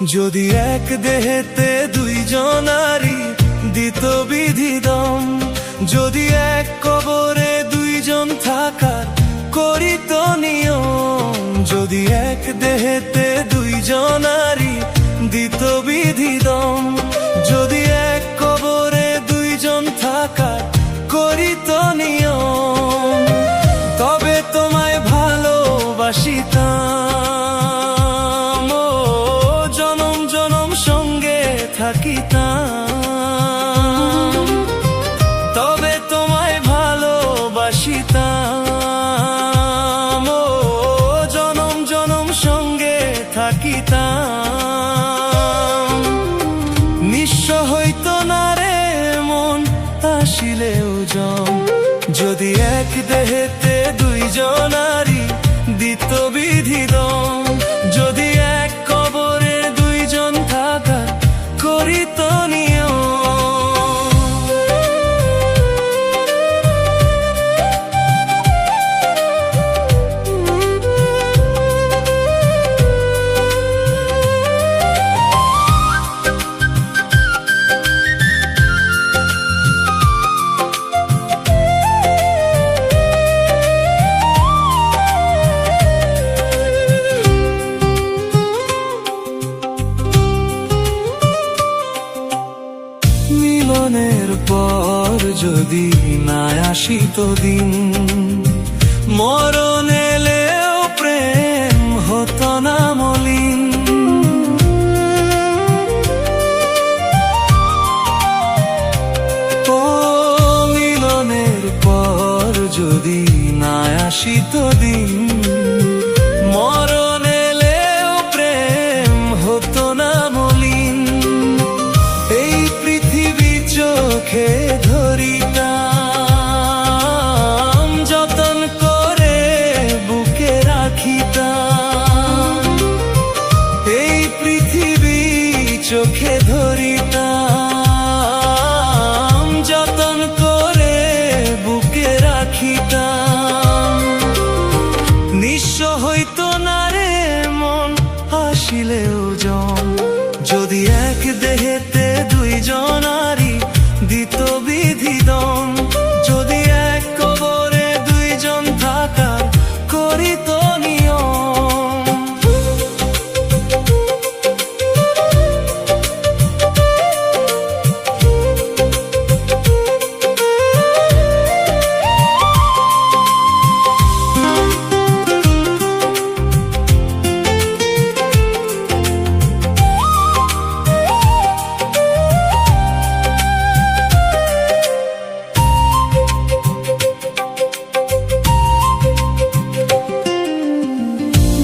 যদি এক দেহেতে দুইজনারি দিত বিধি দম, যদি এক কবরে দুইজন থাকার করিত নিয়ম, যদি এক দেহেতে দুইজনারি দিত বিধি দম, যদি এক কবরে দুইজন থাকার করিত নিয়ম, তবে তোমায় ভালোবাসিতাম, ও জনম জনম সঙ্গে থাকিতাম, তবে তোমায় ভালোবাসিতাম, ও জনম জনম সঙ্গে থাকিতাম। নিঃস্ব হইত না রে মন আসিলেও জম, যদি এক দেহেতে দুইজনারি দিত বিধি দম, যদি এক কবরে দুইজন থাকার করিত নিয়ম। মিলনের পর যদি না আসিত দিন, মরণ এলেও প্রেম হতো না মলিন, ও মিলনের পর যদি না আসিত দিন, মরণ এলেও প্রেম হতো না মলিন, এই পৃথিবী চোখে ধরিতাম, যতন করে বুকে রাখিতাম, এই পৃথিবী চোখে ধরিতাম, যতন করে বুকে রাখিতাম। নিঃস্ব হইত না রে মন আসিলেও জম, যদি এক দেহেতে দুইজনারি দিত বিধি দম, যদি এক কবরে দুইজন থাকার করিত নিয়ম।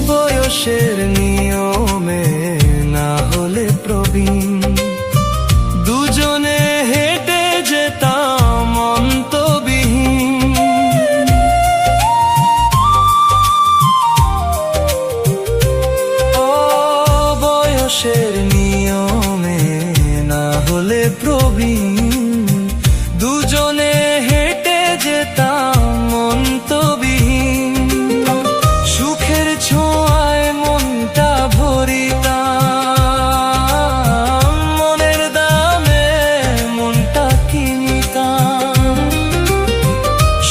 বয়সের নিয়মে না হলে প্রবীণ, দুজনে হেঁটে যেতাম অন্তবিহীন, ও বয়সের নিয়মে না হলে প্রবীণ, দুজনে হেঁটে যেতাম অন্তবিহীন, সুখের ছোঁয়ায় মনটা ভরিতাম, মনের দামে মনটা কিনিতাম,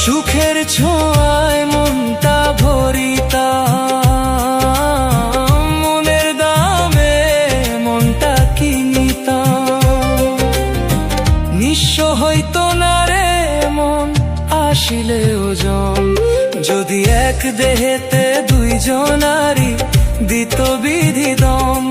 সুখের ছোঁয়ায় মনটা ভরিতাম, মনের দামে মনটা কিনিতাম। নিঃস্ব হইত না রে মন আসিলেও জম, যদি এক দেহেতে দুইজনারি দিত বিধি দম,